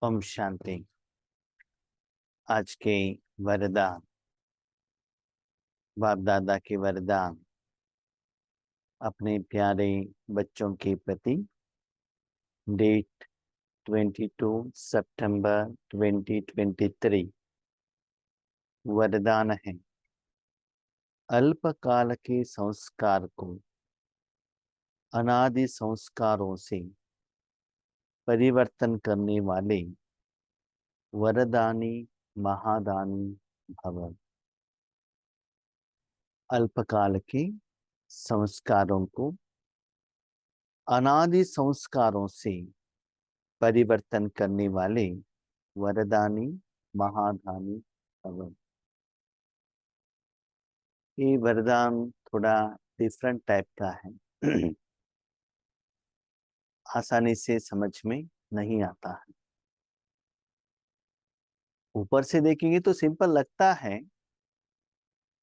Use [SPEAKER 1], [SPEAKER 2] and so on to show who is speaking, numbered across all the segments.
[SPEAKER 1] ओम शांति। आज के वरदान, बाप दादा के वरदान अपने प्यारे बच्चों के प्रति। डेट 22 सितंबर 2023। वरदान है, अल्पकाल के संस्कार को अनादि संस्कारों से परिवर्तन करने वाले वरदानी महादानी भव। अल्पकाल के संस्कारों को अनादि संस्कारों से परिवर्तन करने वाले वरदानी महादानी भव। ये वरदान थोड़ा डिफरेंट टाइप का है। आसानी से समझ में नहीं आता है। ऊपर से देखेंगे तो सिंपल लगता है,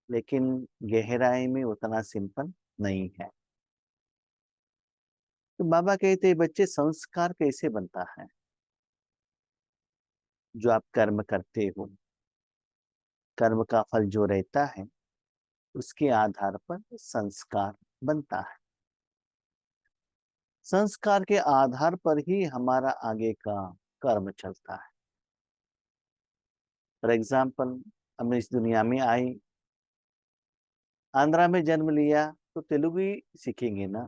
[SPEAKER 1] लेकिन गहराई में उतना सिंपल नहीं है। तो बाबा कहते हैं, बच्चे संस्कार कैसे बनता है? जो आप कर्म करते हो, कर्म का फल जो रहता है उसके आधार पर संस्कार बनता है। संस्कार के आधार पर ही हमारा आगे का कर्म चलता है। फॉर एग्जाम्पल, हम इस दुनिया में आई, आंध्रा में जन्म लिया तो तेलुगु ही सीखेंगे ना।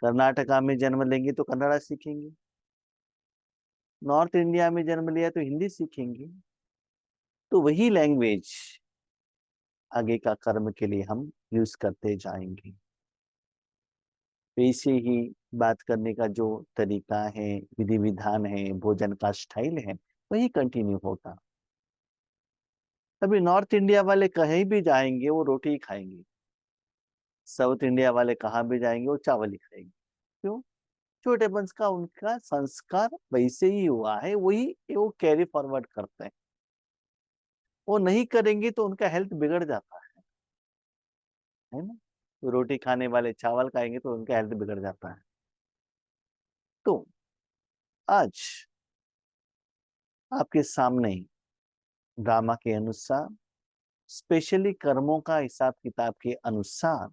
[SPEAKER 1] कर्नाटका में जन्म लेंगे तो कन्नड़ा सीखेंगे। नॉर्थ इंडिया में जन्म लिया तो हिंदी सीखेंगे। तो वही लैंग्वेज आगे का कर्म के लिए हम यूज करते जाएंगे। वैसे ही बात करने का जो तरीका है, विधि विधान है, भोजन का स्टाइल है, वही कंटिन्यू होगा। अभी नॉर्थ इंडिया वाले कहीं भी जाएंगे वो रोटी ही खाएंगे। साउथ इंडिया वाले कहाँ भी जाएंगे वो चावल ही खाएंगे। क्यों? छोटे वंश का उनका संस्कार वैसे ही हुआ है, वही वो कैरी फॉरवर्ड करते हैं। वो नहीं करेंगे तो उनका हेल्थ बिगड़ जाता है ना। तो रोटी खाने वाले चावल खाएंगे तो उनका हेल्थ बिगड़ जाता है। तो आज आपके सामने ड्रामा के अनुसार, स्पेशली कर्मों का हिसाब किताब के अनुसार,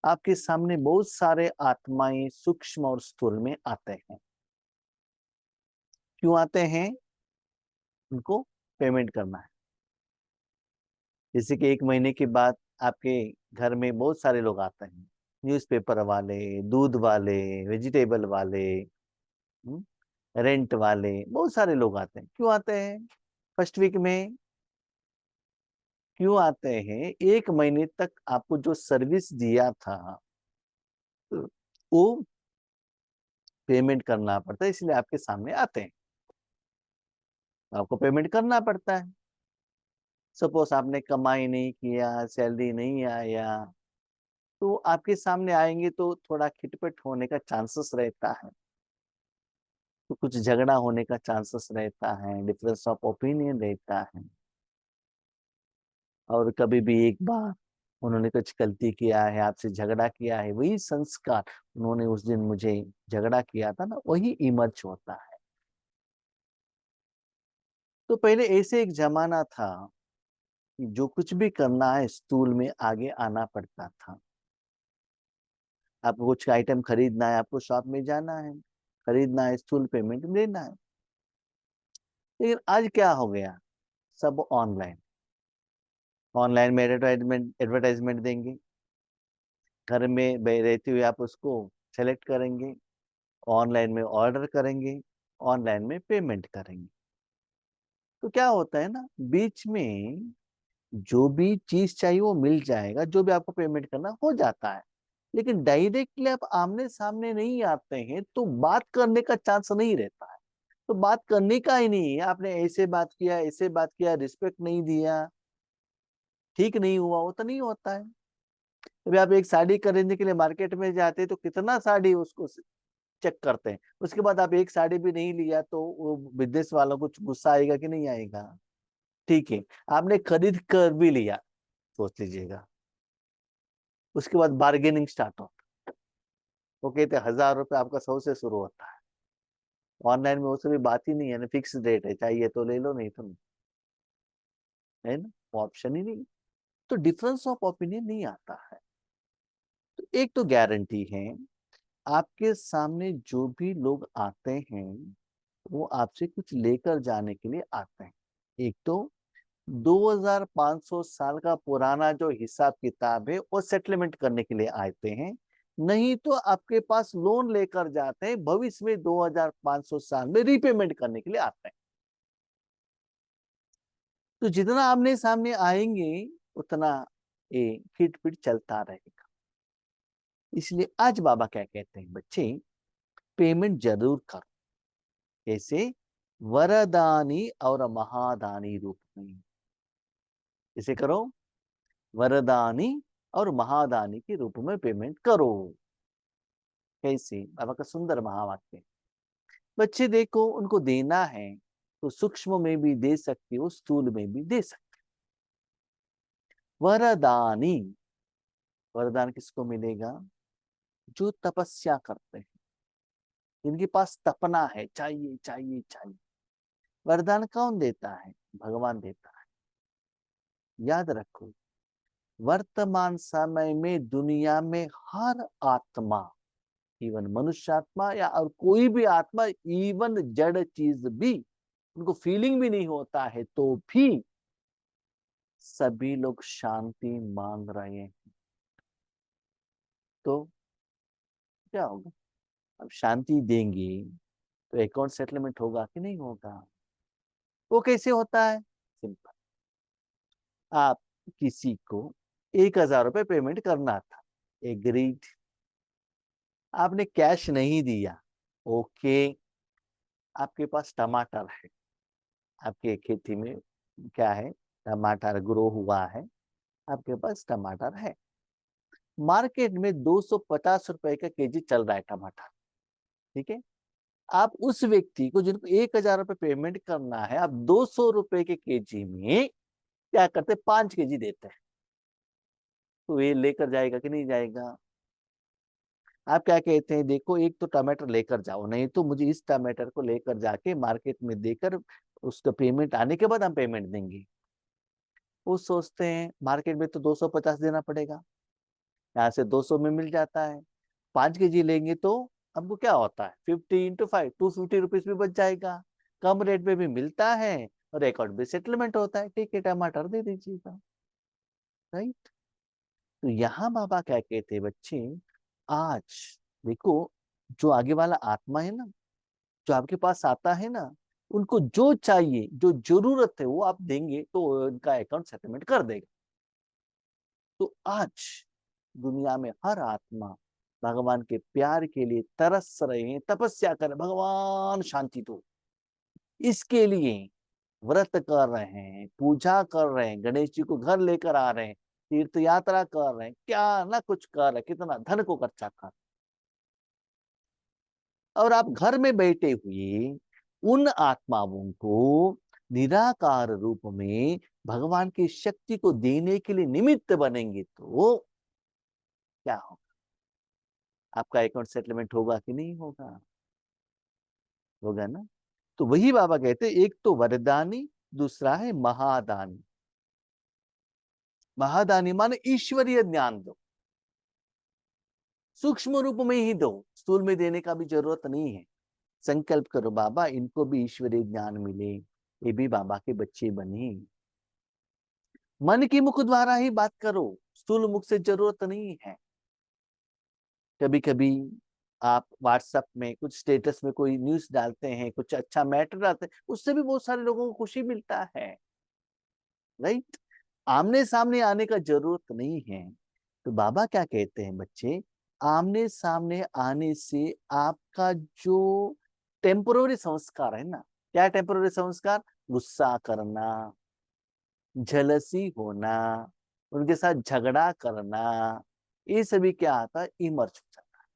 [SPEAKER 1] आपके सामने बहुत सारे आत्माएं सूक्ष्म और स्थूल में आते हैं। क्यों आते हैं? उनको पेमेंट करना है। जैसे कि 1 महीने के बाद आपके घर में बहुत सारे लोग आते हैं, न्यूज़पेपर वाले, दूध वाले, वेजिटेबल वाले, रेंट वाले, बहुत सारे लोग आते हैं। क्यों आते हैं? फर्स्ट वीक में क्यों आते हैं? 1 महीने तक आपको जो सर्विस दिया था वो पेमेंट करना पड़ता है, इसलिए आपके सामने आते हैं। आपको पेमेंट करना पड़ता है। सपोज आपने कमाई नहीं किया, सैलरी नहीं आया, तो आपके सामने आएंगे तो थोड़ा खिटपिट होने का चांसेस रहता है। तो कुछ झगड़ा होने का चांसेस रहता है, डिफरेंस ऑफ ओपिनियन रहता है। और कभी भी एक बार उन्होंने कुछ गलती किया है, आपसे झगड़ा किया है, वही संस्कार उन्होंने उस दिन मुझे झगड़ा किया था ना, वही इमर्ज होता है। तो पहले ऐसे एक जमाना था कि जो कुछ भी करना है स्थूल में आगे आना पड़ता था। आपको कुछ आइटम खरीदना है, आपको शॉप में जाना है, खरीदना है, स्थूल पेमेंट देना है। लेकिन आज क्या हो गया? सब ऑनलाइन। ऑनलाइन में एडवर्टाइजमेंट एडवर्टाइजमेंट देंगे, घर में रहते हुए आप उसको सेलेक्ट करेंगे, ऑनलाइन में ऑर्डर करेंगे, ऑनलाइन में पेमेंट करेंगे। तो क्या होता है ना, बीच में जो भी चीज चाहिए वो मिल जाएगा, जो भी आपको पेमेंट करना हो जाता है। लेकिन डायरेक्टली आप आमने सामने नहीं आते हैं तो बात करने का चांस नहीं रहता है। तो बात करने का ही नहीं है, आपने ऐसे बात किया, ऐसे बात किया, रिस्पेक्ट नहीं दिया, ठीक नहीं हुआ, वो तो नहीं होता है। अभी आप एक साड़ी खरीदने के लिए मार्केट में जाते हैं तो कितना साड़ी उसको चेक करते हैं। उसके बाद आप एक साड़ी भी नहीं लिया तो वो बिजनेस वालों को गुस्सा आएगा कि नहीं आएगा? ठीक है, आपने खरीद कर भी लिया, सोच लीजिएगा, उसके बाद बार्गेनिंग स्टार्ट हो। वो कहते हैं 1000 रुपये, आपका 100 से शुरू होता है। ऑनलाइन में वो सभी बात ही नहीं है ना, फिक्स रेट है, चाहिए तो ले लो नहीं तो नहीं, है ना, ऑप्शन ही नहीं। तो डिफरेंस ऑफ ओपिनियन नहीं आता है। तो एक तो गारंटी है, आपके सामने जो भी लोग आते हैं वो आपसे कुछ लेकर जाने के लिए आते हैं। एक तो 2500 साल का पुराना जो हिसाब किताब है वो सेटलमेंट करने के लिए आते हैं, नहीं तो आपके पास लोन लेकर जाते हैं, भविष्य में 2500 साल में रीपेमेंट करने के लिए आते हैं। तो जितना आमने सामने आएंगे उतना ये खिटपिट चलता रहेगा। इसलिए आज बाबा क्या कहते हैं, बच्चे पेमेंट जरूर करो। कैसे? वरदानी और महादानी रूप में। इसे करो, वरदानी और महादानी के रूप में पेमेंट करो। कैसे? बाबा का सुंदर महावाक्य। बच्चे देखो, उनको देना है तो सूक्ष्म में भी दे सकते हो, स्थूल में भी दे सकते हो। वरदानी, वरदान किसको मिलेगा? जो तपस्या करते हैं, जिनके पास तपना है, चाहिए चाहिए चाहिए। वरदान कौन देता है? भगवान देता है। याद रखो, वर्तमान समय में दुनिया में हर आत्मा, इवन मनुष्य आत्मा या और कोई भी आत्मा, इवन जड़ चीज भी, उनको फीलिंग भी नहीं होता है तो भी सभी लोग शांति मांग रहे हैं। तो क्या होगा? अब शांति देंगे तो अकाउंट सेटलमेंट होगा कि नहीं होगा? वो कैसे होता है? सिंपल। आप किसी को 1000 रुपये पेमेंट करना था, एग्रीड। आपने कैश नहीं दिया, ओके। आपके पास टमाटर है, आपके खेती में क्या है, टमाटर ग्रो हुआ है, आपके पास टमाटर है। मार्केट में 250 रुपए का केजी चल रहा है टमाटर, ठीक है। आप उस व्यक्ति को जिनको 1000 रुपये पेमेंट करना है, आप 200 रुपए के केजी में क्या करते? 5 केजी देते हैं। तो ये लेकर जाएगा कि नहीं जाएगा? आप क्या कहते हैं, देखो एक तो टमाटर लेकर जाओ, नहीं तो मुझे इस टमाटर को लेकर जाके मार्केट में देकर उसका पेमेंट आने के बाद हम पेमेंट देंगे। वो सोचते हैं मार्केट में तो 250 देना पड़ेगा, यहाँ से 200 में मिल जाता है। 5 केजी लेंगे तो हमको क्या होता है, 50 × 5, 250 रुपीज भी बच जाएगा, कम रेट में भी मिलता है और अकाउंट भी सेटलमेंट होता है। ठीक है, टमाटर दे दीजिएगा। राइट। तो यहाँ बाबा क्या कहते हैं, बच्चे आज देखो, जो आगे वाला आत्मा है ना, जो आपके पास आता है ना, उनको जो चाहिए, जो जरूरत है वो आप देंगे तो उनका अकाउंट सेटलमेंट कर देगा। तो आज दुनिया में हर आत्मा भगवान के प्यार के लिए तरस रहे हैं, तपस्या कर, भगवान शांति दो, इसके लिए व्रत कर रहे हैं, पूजा कर रहे हैं, गणेश जी को घर लेकर आ रहे हैं, तीर्थ यात्रा कर रहे हैं, क्या ना कुछ कर रहे हैं, कितना धन को खर्चा कर। और आप घर में बैठे हुए उन आत्माओं को निराकार रूप में भगवान की शक्ति को देने के लिए निमित्त बनेंगे तो क्या होगा? आपका अकाउंट सेटलमेंट होगा कि नहीं होगा? होगा ना। तो वही बाबा कहते, एक तो वरदानी, दूसरा है महादानी। महादानी माने ईश्वरीय ज्ञान दो, सूक्ष्म रूप में ही दो, स्थूल में देने का भी जरूरत नहीं है। संकल्प करो बाबा इनको भी ईश्वरीय ज्ञान मिले, ये भी बाबा के बच्चे बने। मन की मुख द्वारा ही बात करो, स्थूल मुख से जरूरत नहीं है। कभी कभी आप व्हाट्सएप में कुछ स्टेटस में कोई न्यूज डालते हैं, कुछ अच्छा मैटर डालते हैं, उससे भी बहुत सारे लोगों को खुशी मिलता है। राइट। आमने सामने आने का जरूरत नहीं है। तो बाबा क्या कहते हैं, बच्चे आमने सामने आने से आपका जो टेम्पोररी संस्कार है ना, क्या टेम्पोररी संस्कार? गुस्सा करना, जलसी होना, उनके साथ झगड़ा करना, ये सभी क्या आता है, इमर्ज हो जाता है।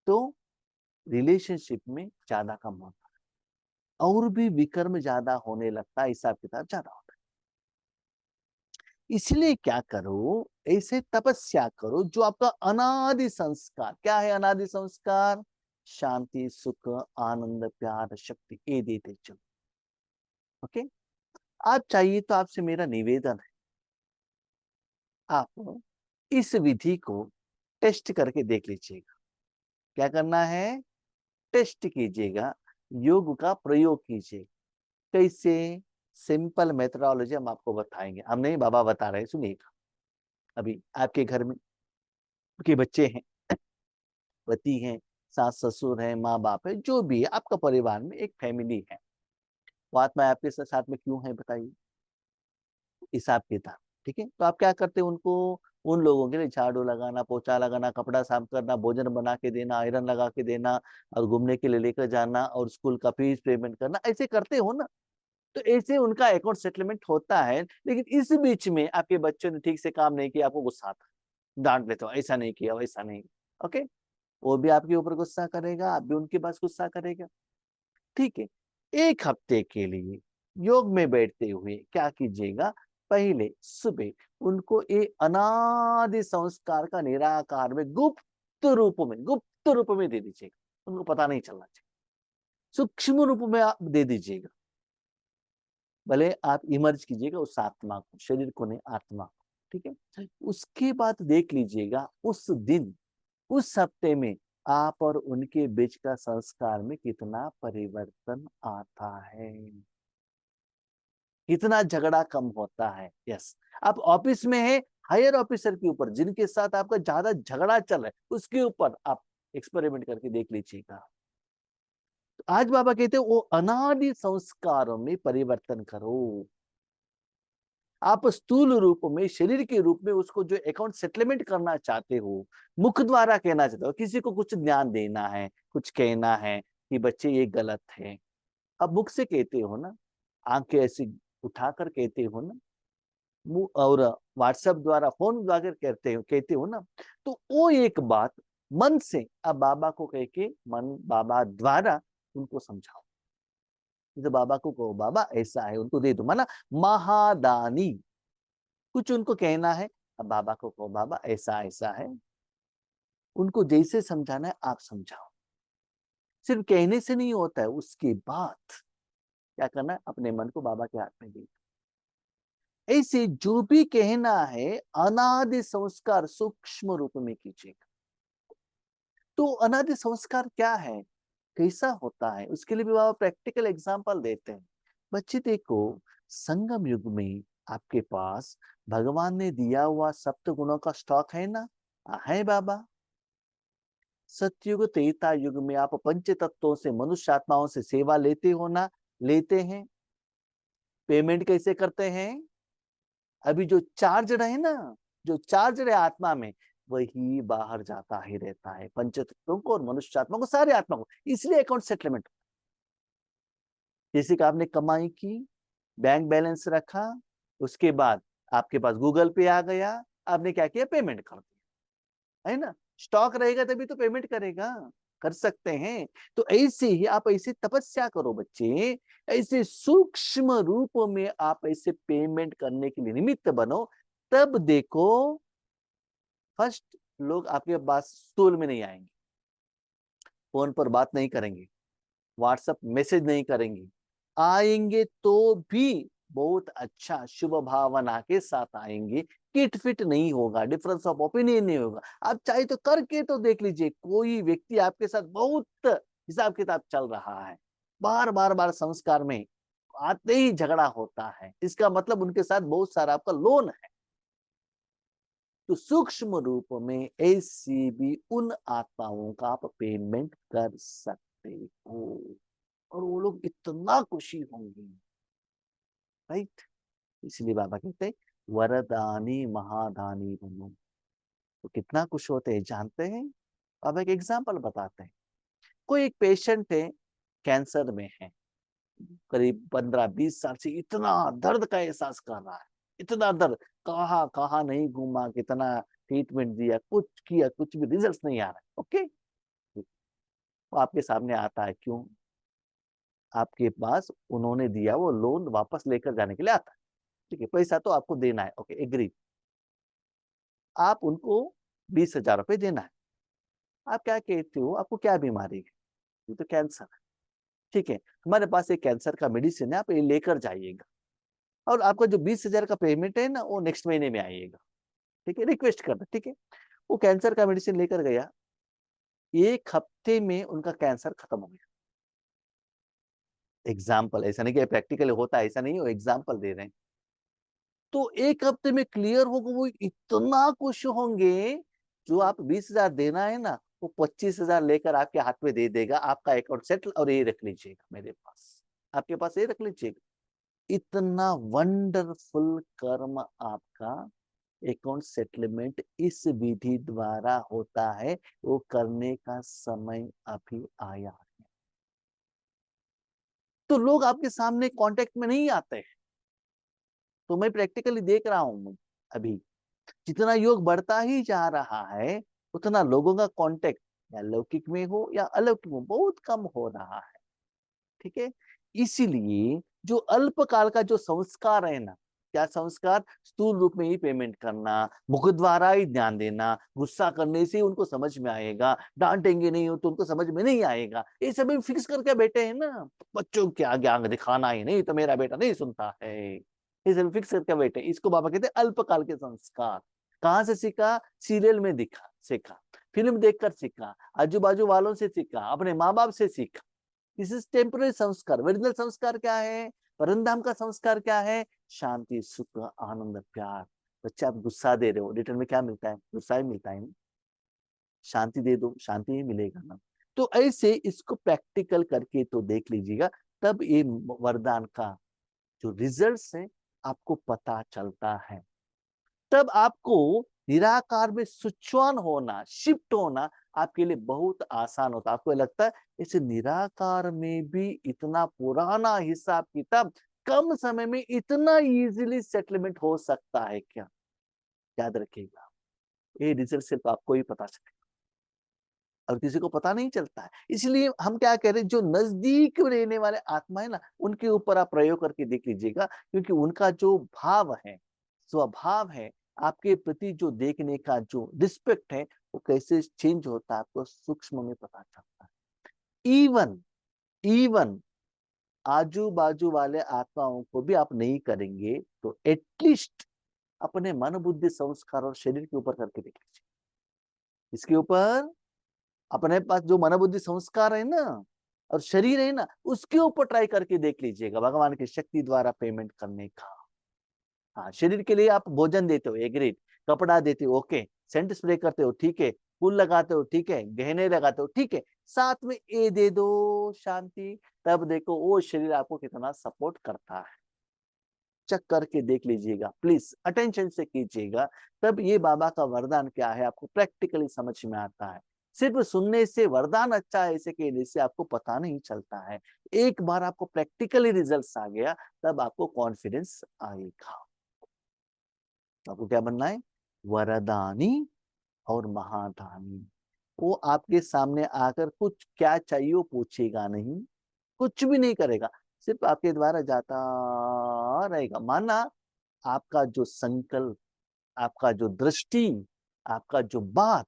[SPEAKER 1] तो रिलेशनशिप में ज्यादा कम होता है और भी विकर्म ज्यादा होने लगता है, हिसाब किताब ज्यादा होता है। इसलिए क्या करो, ऐसे तपस्या करो जो आपका अनादि संस्कार, क्या है अनादि संस्कार? शांति, सुख, आनंद, प्यार, शक्ति ये देते चलो। ओके, आप चाहिए तो आपसे मेरा निवेदन है, आप इस विधि को टेस्ट करके देख लीजिएगा। क्या करना है? टेस्ट कीजिएगा, योग का प्रयोग कीजिएगा। कैसे? सिंपल मेथडोलॉजी हम आपको बताएंगे, हम नहीं बाबा बता रहे, सुनिएगा। अभी आपके घर में के बच्चे हैं, पति हैं, सास ससुर है, माँ बाप है, जो भी है आपका परिवार में एक फैमिली है। वो आत्मा आपके साथ में क्यों है बताइए? हिसाब किताब, ठीक है। तो आप क्या करते हैं? उनको, उन लोगों के लिए झाड़ू लगाना, पोछा लगाना, कपड़ा साफ करना, भोजन बना के देना, आयरन लगा के देना, और घूमने के लिए लेकर जाना, और स्कूल का फीस पेमेंट करना, ऐसे करते हो ना। तो ऐसे उनका अकाउंट सेटलमेंट होता है। लेकिन इस बीच में आपके बच्चों ने ठीक से काम नहीं किया, आपको गुस्सा आता है, डांट लेते हो, ऐसा नहीं किया, वैसा नहीं। ओके, वो भी आपके ऊपर गुस्सा करेगा, आप भी उनके पास गुस्सा करेगा। ठीक है, एक हफ्ते के लिए योग में बैठते हुए क्या कीजिएगा? पहले सुबह उनको ये अनादि संस्कार का निराकार में गुप्त रूप में दे दीजिएगा। उनको पता नहीं चलना चाहिए, सूक्ष्म रूप में आप दे दीजिएगा। भले आप इमर्ज कीजिएगा उस आत्मा को, शरीर को नहीं, आत्मा को। ठीक है, उसके बाद देख लीजिएगा उस दिन, उस हफ्ते में आप और उनके बीच का संस्कार में कितना परिवर्तन आता है, कितना झगड़ा कम होता है। यस, आप ऑफिस में है, हायर ऑफिसर के ऊपर जिनके साथ आपका ज्यादा झगड़ा चल रहा है, उसके ऊपर आप एक्सपेरिमेंट करके देख लीजिएगा। तो आज बाबा कहते हैं वो अनादि संस्कारों में परिवर्तन करो। आप स्थूल रूप में, शरीर के रूप में उसको जो अकाउंट सेटलमेंट करना चाहते हो, मुख द्वारा कहना चाहते हो, किसी को कुछ ज्ञान देना है, कुछ कहना है कि बच्चे ये गलत है, अब मुख से कहते हो ना, आंखें ऐसी उठाकर कहते हो ना, और व्हाट्सएप द्वारा, फोन द्वारा कहते हो ना, तो वो एक बात मन से अब बाबा को कह के, मन बाबा द्वारा उनको समझाओ। तो बाबा को कहो बाबा ऐसा है, उनको दे दो, माना महादानी कुछ उनको कहना है, अब बाबा को कहो बाबा ऐसा ऐसा है। उनको जैसे समझाना है आप समझाओ। सिर्फ कहने से नहीं होता है, उसके बाद क्या करना है? अपने मन को बाबा के हाथ में दे। ऐसे जो भी कहना है अनादि संस्कार सूक्ष्म रूप में कीजिएगा। तो अनादि संस्कार क्या है, कैसा होता है, उसके लिए भी बाबा प्रैक्टिकल एग्जांपल देते हैं। बच्चे देखो, संगम युग में आपके पास भगवान ने दिया हुआ सप्त गुणों का स्टॉक है ना? है बाबा। सतयुग त्रेता युग में आप पंच तत्वों से, मनुष्य आत्माओं से सेवा लेते हो ना? लेते हैं। पेमेंट कैसे करते हैं? अभी जो चार्ज है ना, जो चार्ज है आत्मा में, वही बाहर जाता ही रहता है, पंचतत्वों को और मनुष्य आत्मा को, सारे आत्मा को। इसलिए अकाउंट सेटलमेंट। जैसे कि आपने कमाई की, बैंक बैलेंस रखा, उसके बाद आपके पास गूगल पे आ गया, आपने क्या किया? पेमेंट कर दिया, है ना? स्टॉक रहेगा तभी तो पेमेंट करेगा, कर सकते हैं। तो ऐसे ही आप ऐसे तपस्या करो बच्चे, ऐसे सूक्ष्म रूप में आप ऐसे पेमेंट करने के लिए निमित्त बनो। तब देखो, फर्स्ट लोग आपके पास स्टूल में नहीं आएंगे, फोन पर बात नहीं करेंगे, व्हाट्सएप मैसेज नहीं करेंगे, आएंगे तो भी बहुत अच्छा शुभ भावना के साथ आएंगे। किट फिट नहीं होगा, डिफरेंस ऑफ ओपिनियन नहीं होगा। आप चाहे तो करके तो देख लीजिए, कोई व्यक्ति आपके साथ बहुत हिसाब किताब चल रहा है, बार बार संस्कार में आते ही झगड़ा होता है, इसका मतलब उनके साथ बहुत सारा आपका लोन है। तो सूक्ष्म रूप में ऐसी भी उन आत्माओं का आप पेमेंट कर सकते हो, और वो लोग इतना खुशी होंगे, राइट? इसलिए बाबा कहते हैं वरदानी महादानी बनो। तो कितना खुश होते हैं जानते हैं? अब एक एग्जांपल बताते हैं। कोई एक पेशेंट है, कैंसर में है, करीब 15-20 साल से इतना दर्द का एहसास कर रहा है, इतना दर्द, कहाँ कहाँ नहीं घूमा, कितना ट्रीटमेंट दिया, कुछ किया, कुछ भी रिजल्ट नहीं आ रहा है। ओके, वो आपके सामने आता है, क्यों? आपके पास उन्होंने दिया वो लोन वापस लेकर जाने के लिए आता है। ठीक है, पैसा तो आपको देना है, ओके एग्री। आप उनको 20,000 रुपए देना है। आप क्या कहते हो, आपको क्या बीमारी है? ये तो कैंसर है, ठीक है, हमारे पास एक कैंसर का मेडिसिन है, आप ये लेकर जाइएगा, और आपका जो 20,000 का पेमेंट है ना, वो नेक्स्ट महीने में आइएगा, ठीक है, रिक्वेस्ट करना, ठीक है। वो कैंसर का मेडिसिन लेकर गया, 1 हफ्ते में उनका कैंसर खत्म हो गया। एग्जाम्पल, ऐसा नहीं कि प्रैक्टिकली होता है, ऐसा नहीं, वो एग्जाम्पल दे रहे हैं। तो 1 हफ्ते में क्लियर होगा, वो इतना खुश होंगे। जो आप 20,000 देना है ना, वो 25,000 लेकर आपके हाथ में दे देगा, आपका अकाउंट सेटल, और ये रख लीजिएगा मेरे पास, आपके पास ये रख लीजिएगा। इतना वंडरफुल कर्म आपका अकाउंट सेटलमेंट इस विधि द्वारा होता है, वो करने का समय अभी आया है। तो लोग आपके सामने कांटेक्ट में नहीं आते हैं, तो मैं प्रैक्टिकली देख रहा हूं अभी, जितना योग बढ़ता ही जा रहा है, उतना लोगों का कांटेक्ट या लौकिक में हो या अलौकिक में बहुत कम हो रहा है, ठीक है। इसीलिए जो अल्पकाल का जो संस्कार है ना, क्या संस्कार, स्थूल रूप में ही पेमेंट करना, मुख द्वारा ही ध्यान देना, गुस्सा करने से उनको समझ में आएगा, डांटेंगे नहीं हो तो उनको समझ में नहीं आएगा, ये सब फिक्स करके बैठे हैं ना। बच्चों के आगे आगे दिखाना ही नहीं, तो मेरा बेटा नहीं सुनता है, ये सब फिक्स करके बैठे, इसको बाबा कहते हैं अल्पकाल के संस्कार। कहाँ से सीखा, सीरियल में दिखा सीखा, फिल्म देखकर सीखा, आजू बाजू वालों से सीखा, अपने माँ बाप से सीखा। दिस इज टेम्पररी संस्कार। ओरिजिनल संस्कार क्या है, परमधाम का संस्कार क्या है, शांति, सुख, आनंद, प्यार। बच्चे आप गुस्सा दे रहे हो, रिटर्न में क्या मिलता है, गुस्सा ही मिलता है ना। शांति दे दो, शांति ही मिलेगा ना। तो ऐसे इसको प्रैक्टिकल करके तो देख लीजिएगा, तब ये वरदान का जो रिजल्ट्स है आपको पता चलता है। तब आपको निराकार में स्विच ऑन होना, शिफ्ट होना आपके लिए बहुत आसान होता है। आपको लगता है इस निराकार में भी इतना पुराना हिसाब किताब कम समय में इतना इजीली सेटलमेंट हो सकता है क्या। याद रखिएगा, ये रिजल्ट सिर्फ आपको ही पता चलेगा और किसी को पता नहीं चलता है। इसलिए हम क्या कह रहे हैं, जो नजदीक रहने वाले आत्मा है ना, उनके ऊपर आप प्रयोग करके देख लीजिएगा, क्योंकि उनका जो भाव है, स्वभाव है, आपके प्रति जो देखने का जो रिस्पेक्ट है, वो कैसे चेंज होता है आपको सूक्ष्म में पता चलता है। इवन इवन आजू बाजू वाले आत्माओं को भी आप नहीं करेंगे तो एटलीस्ट अपने मन बुद्धि संस्कार और शरीर के ऊपर करके देख लीजिए। इसके ऊपर अपने पास जो मन बुद्धि संस्कार है ना और शरीर है ना, उसके ऊपर ट्राई करके देख लीजिएगा भगवान की शक्ति द्वारा पेमेंट करने का। हाँ, शरीर के लिए आप भोजन देते हो, एग्रीड, कपड़ा देते हो, ओके, सेंट स्प्रे करते हो, ठीक है, फूल लगाते हो, ठीक है, गहने लगाते हो, ठीक है, साथ में ये दे दो शांति, तब देखो वो शरीर आपको कितना सपोर्ट करता है। चेक करके देख लीजिएगा, प्लीज अटेंशन से कीजिएगा, तब ये बाबा का वरदान क्या है आपको प्रैक्टिकली समझ में आता है। सिर्फ सुनने से वरदान अच्छा है ऐसे कहने से आपको पता नहीं चलता है। एक बार आपको प्रैक्टिकली रिजल्ट्स आ गया, तब आपको कॉन्फिडेंस आएगा। आपको क्या बनना है, वरदानी और महादानी। वो आपके सामने आकर कुछ क्या चाहिए वो पूछेगा नहीं, कुछ भी नहीं करेगा, सिर्फ आपके द्वारा जाता रहेगा। माना आपका जो संकल्प, आपका जो दृष्टि, आपका जो बात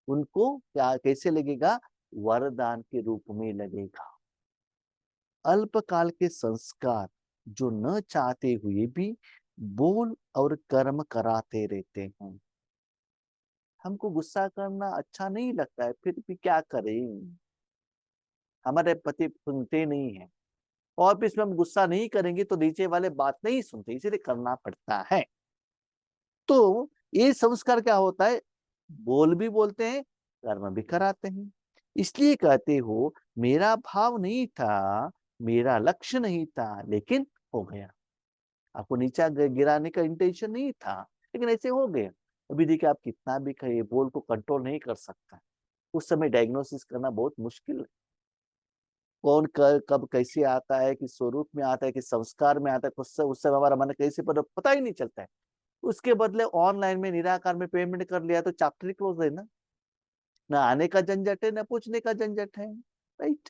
[SPEAKER 1] उनको क्या कैसे लगेगा, वरदान के रूप में लगेगा। अल्पकाल के संस्कार जो न चाहते हुए भी बोल और कर्म कराते रहते हैं। हमको गुस्सा करना अच्छा नहीं लगता है, फिर भी क्या करें, हमारे पति सुनते नहीं है, ऑफिस में हम गुस्सा नहीं करेंगे तो नीचे वाले बात नहीं सुनते, इसीलिए करना पड़ता है। तो ये संस्कार क्या होता है, बोल भी बोलते हैं, कर्म भी कराते हैं। इसलिए कहते हो मेरा भाव नहीं था, मेरा लक्ष्य नहीं था, लेकिन हो गया। आपको नीचा गिराने का इंटेंशन नहीं था, लेकिन ऐसे हो गया। अभी देखिए, आप कितना भी कहिए, बोल को कंट्रोल नहीं कर सकता। उस समय डायग्नोसिस करना बहुत मुश्किल है। कौन कब कैसे आता है, किस स्वरूप में आता है, किस संस्कार में आता है, उस समय हमारा मन कैसे पता ही नहीं चलता है। उसके बदले ऑनलाइन में निराकार में पेमेंट कर लिया तो चैप्टर क्लोज है ना, ना आने का झंझट है, ना पूछने का झंझट है, राइट।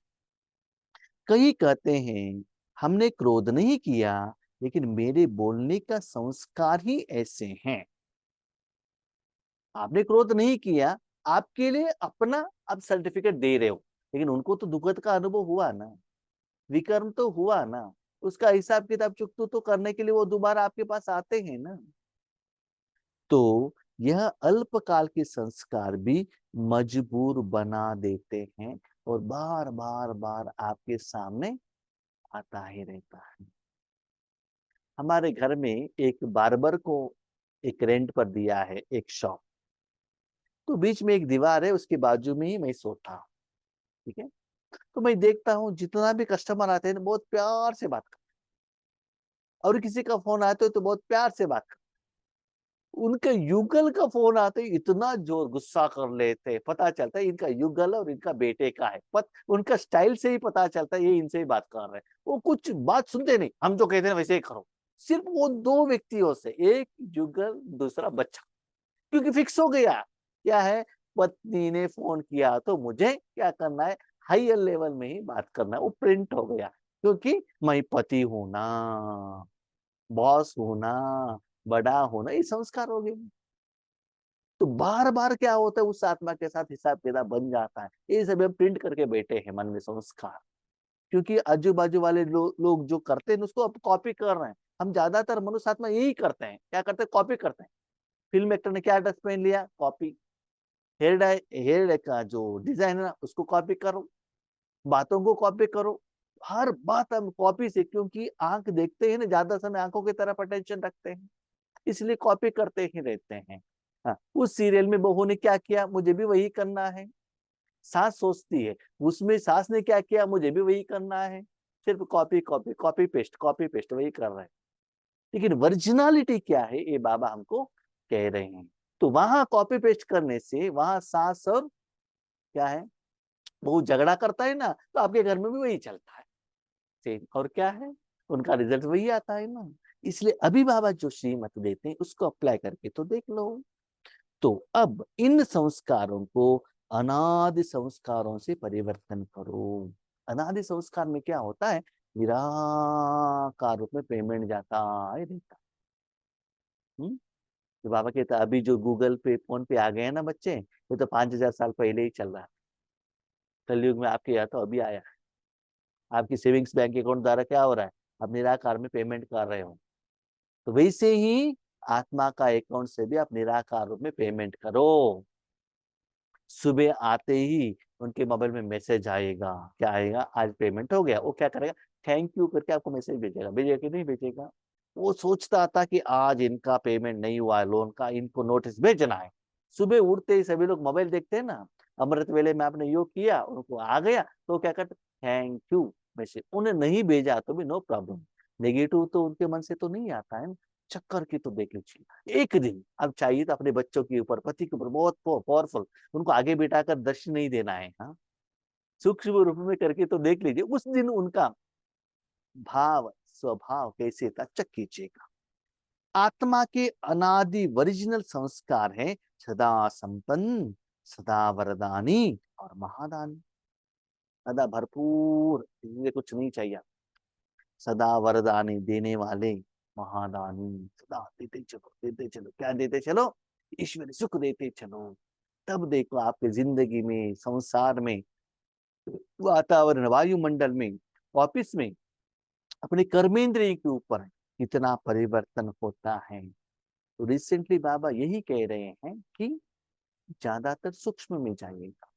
[SPEAKER 1] कई कहते हैं हमने क्रोध नहीं किया, लेकिन मेरे बोलने का संस्कार ही ऐसे हैं। आपने क्रोध नहीं किया, आपके लिए अपना आप सर्टिफिकेट दे रहे हो, लेकिन उनको तो दुखद का अनुभव हुआ ना, विकर्म तो हुआ ना, उसका हिसाब किताब चुकता तो करने के लिए वो दोबारा आपके पास आते हैं ना। तो यह अल्पकाल के संस्कार भी मजबूर बना देते हैं और बार बार बार आपके सामने आता ही रहता है। हमारे घर में एक बार्बर को एक रेंट पर दिया है एक शॉप, तो बीच में एक दीवार है, उसके बाजू में ही मैं सोता हूँ। ठीक है, तो मैं देखता हूँ जितना भी कस्टमर आते हैं बहुत प्यार से बात करते हैं, और किसी का फोन आता है तो बहुत प्यार से बात करते हैं। उनके युगल का फोन आते ही इतना जोर गुस्सा कर लेते हैं, पता चलता है इनका युगल है और इनका बेटे का है। उनका स्टाइल से ही पता चलता है ये इनसे ही बात कर रहे हैं। वो कुछ बात सुनते नहीं, हम जो कहते हैं वैसे ही करो। सिर्फ वो दो व्यक्तियों से, एक युगल दूसरा बच्चा, क्योंकि फिक्स हो गया क्या है, पत्नी ने फोन किया तो मुझे क्या करना है, हायर लेवल में ही बात करना है। वो प्रिंट हो गया, क्योंकि मैं पति हूं ना, बॉस हूं ना, बड़ा हूं ना, ये संस्कार हो गए। तो बार बार क्या होता है, उस आत्मा के साथ हिसाब किताब बन जाता है। ये सब हम प्रिंट करके बैठे हैं मन में संस्कार, क्योंकि आजू बाजू वाले लोग जो करते हैं उसको अब कॉपी कर रहे हैं। हम ज्यादातर मनुष्य आत्मा यही करते हैं, क्या करते हैं, कॉपी करते हैं। फिल्म एक्टर ने क्या ड्रेस पहन लिया, कॉपी। हेयर का जो डिजाइन है ना उसको कॉपी करो, बातों को कॉपी करो, हर बात हम कॉपी से, क्योंकि आंख देखते हैं ना, ज्यादा समय आंखों की तरफ अटेंशन रखते हैं, इसलिए कॉपी करते ही रहते हैं। हाँ, उस सीरियल में बहू ने क्या किया, मुझे भी वही करना है। सास सोचती है उसमें सास ने क्या किया, मुझे भी वही करना है। सिर्फ कॉपी कॉपी कॉपी पेस्ट वही कर रहे हैं। लेकिन वर्जिनालिटी क्या है, ये बाबा हमको कह रहे हैं। तो वहां कॉपी पेस्ट करने से वहां सास और क्या है, वो झगड़ा करता है ना, तो आपके घर में भी वही चलता है सेम। और क्या है, उनका रिजल्ट वही आता है ना। इसलिए अभी बाबा जो श्रीमत देते हैं उसको अप्लाई करके तो देख लो। तो अब इन संस्कारों को अनादि संस्कारों से परिवर्तन करो। अनादि संस्कार में क्या होता है, निराकार रूप में पेमेंट जाता है रहता। तो बाबा कहता अभी जो गूगल पे फोन पे आ गए हैं ना बच्चे, ये तो 5,000 साल पहले ही चल रहा है। कलयुग में आपके यहाँ तो अभी आया। आपकी सेविंग्स बैंक अकाउंट द्वारा क्या हो रहा है, आप निराकार में पेमेंट कर रहे हो। तो वैसे ही आत्मा का अकाउंट से भी आप निराकार रूप में पेमेंट करो। सुबह आते ही उनके मोबाइल में मैसेज आएगा, क्या आएगा, आज पेमेंट हो गया। वो क्या करेगा, थैंक यू करके आपको मैसेज भेजेगा, भेजेगा कि नहीं भेजेगा। वो सोचता था कि आज इनका पेमेंट नहीं हुआ है लोन का, इनको नोटिस भेजना है। सुबह उठते ही सभी लोग मोबाइल देखते हैं ना, अमृत वेले में आपने योग किया, उनको आ गया तो क्या करते, थैंक यू मैसेज। उन्हें नहीं भेजा तो भी नो प्रॉब्लम, नेगेटिव तो उनके मन से तो नहीं आता है। चक्कर की तो देख लीजिए एक दिन। अब चाहिए तो अपने बच्चों के ऊपर, पति के ऊपर, बहुत पावरफुल, उनको आगे बिठाकर दर्शन नहीं देना है। हाँ, सूक्ष्म रूप में करके तो देख लीजिए उस दिन उनका भाव स्वभाव कैसे था, चेक कीजिएगा। आत्मा के अनादि ओरिजिनल संस्कार है सदा संपन्न, सदा वरदानी और महादानी। सदा भरपूर, इसलिए कुछ नहीं चाहिए। सदा वरदानी देने वाले, महादानी, सदा देते चलो देते चलो। क्या देते चलो, ईश्वर सुख देते चलो। तब देखो आपके जिंदगी में, संसार में, वातावरण, वायुमंडल में, ऑफिस में, अपने कर्मेंद्रिय के ऊपर कितना परिवर्तन होता है। तो रिसेंटली बाबा यही कह रहे हैं कि ज्यादातर सूक्ष्म में जाइएगा।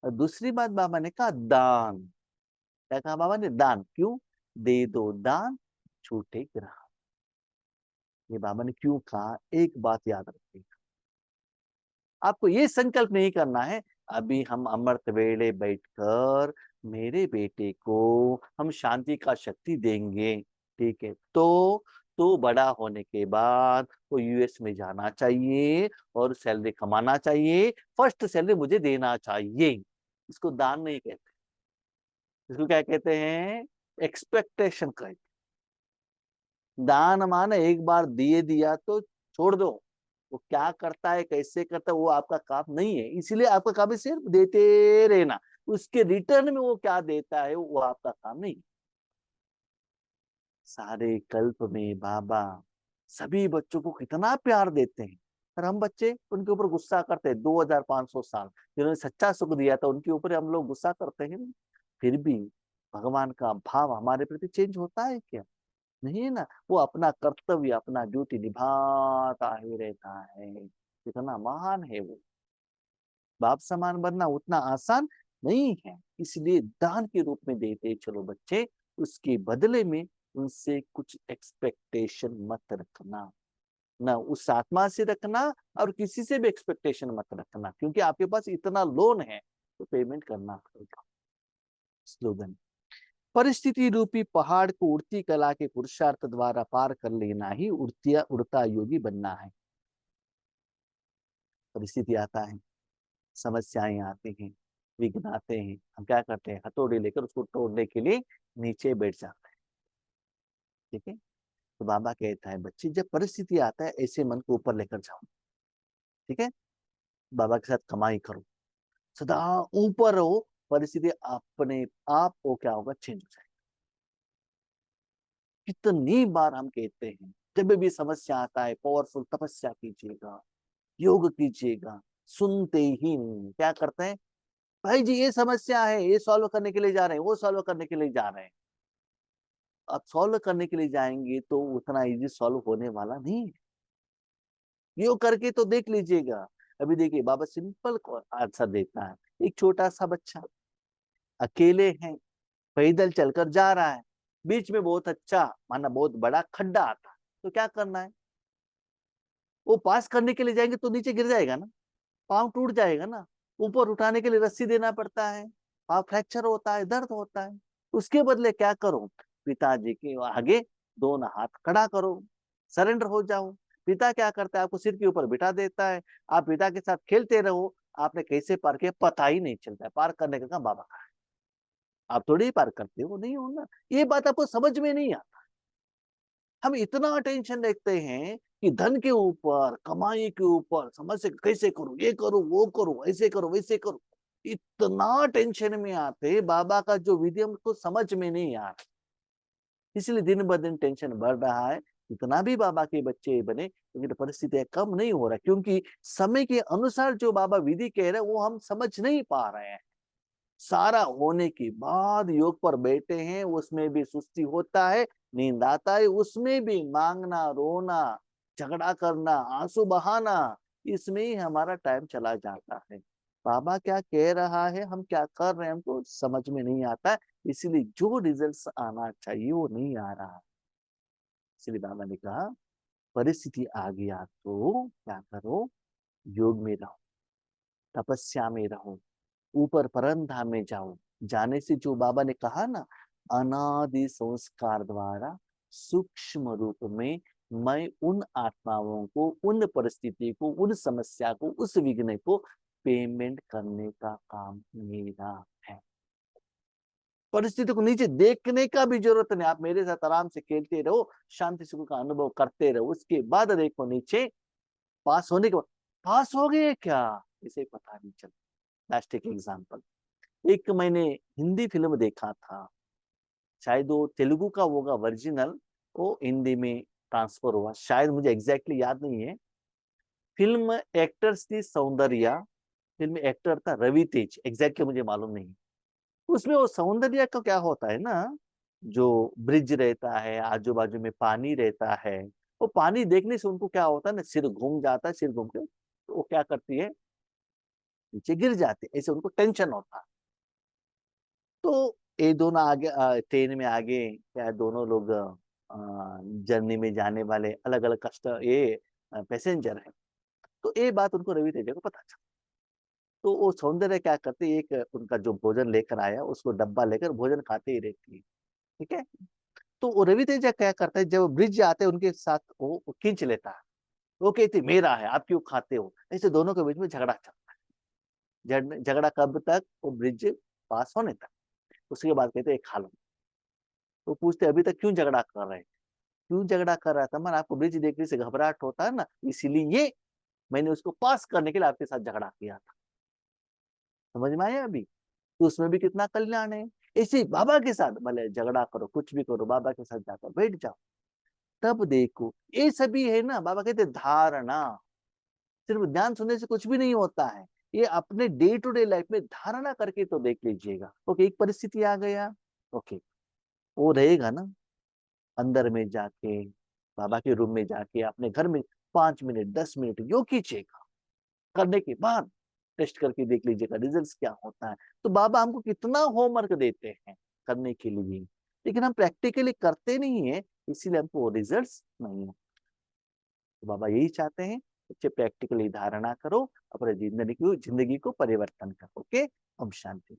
[SPEAKER 1] और दूसरी बात बाबा ने कहा दान। क्या कहा बाबा ने, दान। क्यों, दे दो दान छूटे ग्रह। ये बाबा ने क्यों कहा, एक बात याद रखिएगा। आपको ये संकल्प नहीं करना है अभी हम अमृत वेले बैठकर मेरे बेटे को हम शांति का शक्ति देंगे। ठीक है, तो बड़ा होने के बाद वो यूएस में जाना चाहिए और सैलरी कमाना चाहिए, फर्स्ट सैलरी मुझे देना चाहिए। इसको दान नहीं कहते, इसको क्या कहते हैं, एक्सपेक्टेशन कहते। दान माने एक बार दिए दिया तो छोड़ दो। वो क्या करता है, कैसे करता है, वो आपका काम नहीं है। इसीलिए आपका काम है सिर्फ देते रहना। उसके रिटर्न में वो क्या देता है वो आपका काम नहीं। सारे कल्प में बाबा सभी बच्चों को कितना प्यार देते हैं। और हम बच्चे उनके ऊपर गुस्सा करते हैं। 2500 साल जिन्होंने सच्चा सुख दिया था उनके ऊपर हम लोग गुस्सा करते हैं। फिर भी भगवान का भाव हमारे प्रति चेंज होता है क्या? नहीं है ना। वो अपना कर्तव्य अपना ड्यूटी निभाता ही रहता है। कितना महान है वो। बाप समान बनना उतना आसान नहीं है, इसलिए दान के रूप में देते चलो बच्चे, उसके बदले में उनसे कुछ एक्सपेक्टेशन मत रखना। ना उस आत्मा से रखना और किसी से भी एक्सपेक्टेशन मत रखना, क्योंकि आपके पास इतना लोन है तो पेमेंट करना पड़ेगा। स्लोगन, परिस्थिति रूपी पहाड़ को उड़ती कला के पुरुषार्थ द्वारा पार कर लेना ही उड़ता योगी बनना है। परिस्थिति आता है, समस्याएं आती हैं, विघ्न आते हैं, हम क्या करते हैं? हथौड़ी लेकर उसको तोड़ने के लिए नीचे बैठ जाते हैं। ठीक है। तो बाबा कहता है बच्चे, जब परिस्थिति आता है ऐसे मन को ऊपर लेकर जाओ। ठीक है। बाबा के साथ कमाई करो, सदा ऊपर रहो, परिस्थिति अपने आप वो क्या होगा? चेंज हो जाएगी। कितनी बार हम कहते हैं, जब भी समस्या आता है पावरफुल तपस्या कीजिएगा, योग कीजिएगा, सुनते ही नहीं। क्या करते हैं? भाई जी ये समस्या है, ये सॉल्व करने के लिए जा रहे हैं, वो सॉल्व करने के लिए जा रहे हैं। अब सॉल्व करने के लिए जाएंगे तो उतना इजी सॉल्व होने वाला नहीं है। योग करके तो देख लीजिएगा। अभी देखिए बाबा सिंपल आंसर देता है। एक छोटा सा बच्चा अकेले है, पैदल चलकर जा रहा है, बीच में बहुत अच्छा माना बहुत बड़ा खड्डा आता, तो क्या करना है? वो पास करने के लिए जाएंगे तो नीचे गिर जाएगा ना, पाँव टूट जाएगा ना। ऊपर उठाने के लिए रस्सी देना पड़ता है, पाँव फ्रैक्चर होता है, दर्द होता है। उसके बदले क्या करो? पिताजी के आगे दोनों हाथ खड़ा करो, सरेंडर हो जाओ। पिता क्या करता है? आपको सिर के ऊपर बिठा देता है, आप पिता के साथ खेलते रहो। आपने कैसे पार किया पता ही नहीं चलता है। पार करने का काम बाबा का है, आप थोड़ी ही पार करते हो, नहीं हो ना। ये बात आपको समझ में नहीं आती। हम इतना टेंशन रखते हैं कि धन के ऊपर, कमाई के ऊपर, समझ से कैसे करूं, ये करूं, वो करूं, ऐसे करूं, वैसे करूं। इतना टेंशन में आते, बाबा का जो विधि हमको समझ में नहीं आ रहा। इसलिए दिन ब दिन टेंशन बढ़ रहा है। इतना भी बाबा के बच्चे बने लेकिन परिस्थितियां कम नहीं हो रहा, क्योंकि समय के अनुसार जो बाबा विधि कह रहे हैं वो हम समझ नहीं पा रहे हैं। सारा होने के बाद योग पर बैठे हैं, उसमें भी सुस्ती होता है, नींद आता है, उसमें भी मांगना, रोना, झगड़ा करना, आंसू बहाना, इसमें ही हमारा टाइम चला जाता है। बाबा क्या कह रहा है, हम क्या कर रहे हैं, हमको समझ में नहीं आता है। इसलिए जो रिजल्ट्स आना चाहिए वो नहीं आ रहा। इसलिए बाबा ने कहा परिस्थिति आ गया तो क्या करो? योग में रहो, तपस्या में रहो, ऊपर परमधाम में जाओ। जाने से जो बाबा ने कहा ना, अनादि संस्कार द्वारा सूक्ष्म रूप में मैं उन आत्माओं को, उन परिस्थिति को, उन समस्या को, उस विघ्न को पेमेंट करने का काम मेरा है। परिस्थिति को नीचे देखने का भी जरूरत नहीं, आप मेरे साथ आराम से खेलते रहो, शांति सुख का अनुभव करते रहो, उसके बाद देखो नीचे पास होने के बाद पास हो गए क्या इसे पता नहीं चलता। लास्ट एक एग्जाम्पल, एक मैंने हिंदी फिल्म देखा था, शायद वो तेलुगु का होगा ओरिजिनल, वो हिंदी में ट्रांसफर हुआ, शायद मुझे एग्जैक्टली याद नहीं है। फिल्म एक्टर्स थी सौंदर्या, फिल्म एक्टर था रवि तेज, एग्जैक्टली मुझे मालूम नहीं। उसमें वो सौंदर्या का क्या होता है ना, जो ब्रिज रहता है, आजू बाजू में पानी रहता है, वो पानी देखने से उनको क्या होता है ना, सिर घूम जाता है, सिर घूम के तो वो क्या करती है, नीचे गिर जाती है, ऐसे उनको टेंशन होता है। तो ये दोनों आगे ट्रेन में आगे क्या है, दोनों लोग जर्नी में जाने वाले अलग अलग ये पैसेंजर है। तो ये बात उनको रवि तेजा को पता चला। तो वो सौंदर्य क्या करते, एक उनका जो भोजन लेकर आया उसको डब्बा लेकर भोजन खाते ही रहती है। ठीक है। तो वो रवि तेजा क्या करता है, जब ब्रिज आते हैं उनके साथ वो खींच लेता है। वो कहती मेरा है, आप क्यों खाते हो, ऐसे दोनों के बीच में झगड़ा चलता है। झगड़ा कब तक? वो ब्रिज पास होने तक। उसके बाद कहते खा लो। तो पूछते अभी तक क्यों झगड़ा कर रहे हैं? क्यों झगड़ा कर रहा था? मैं आपको ब्रिज देखने से घबराहट होता है ना, इसीलिए मैंने उसको पास करने के लिए आपके साथ झगड़ा किया था। समझ में आया अभी? तो उसमें भी कितना कल्याण है। इसी बाबा के साथ भले झगड़ा करो, कुछ भी करो, बाबा के साथ जाकर बैठ जाओ, तब देखो ये सभी है ना। बाबा कहते धारणा, सिर्फ ध्यान सुनने से कुछ भी नहीं होता है, ये अपने डे टू डे लाइफ में धारणा करके तो देख लीजिएगा। ओके, एक परिस्थिति आ गया, ओके, वो रहेगा ना, अंदर में जाके, बाबा के रूम में जाके अपने घर में 5 मिनट 10 मिनट योग कीजिएगा, करने के बाद टेस्ट करके देख लीजिएगा रिजल्ट्स क्या होता है। तो बाबा हमको कितना होमवर्क देते हैं करने के लिए, लेकिन हम प्रैक्टिकली करते नहीं है, इसीलिए हमको रिजल्ट्स नहीं होते। तो बाबा यही चाहते हैं, बच्चे प्रैक्टिकली धारणा करो, अपने जिंदगी को परिवर्तन करो। ओके, ओम शांति।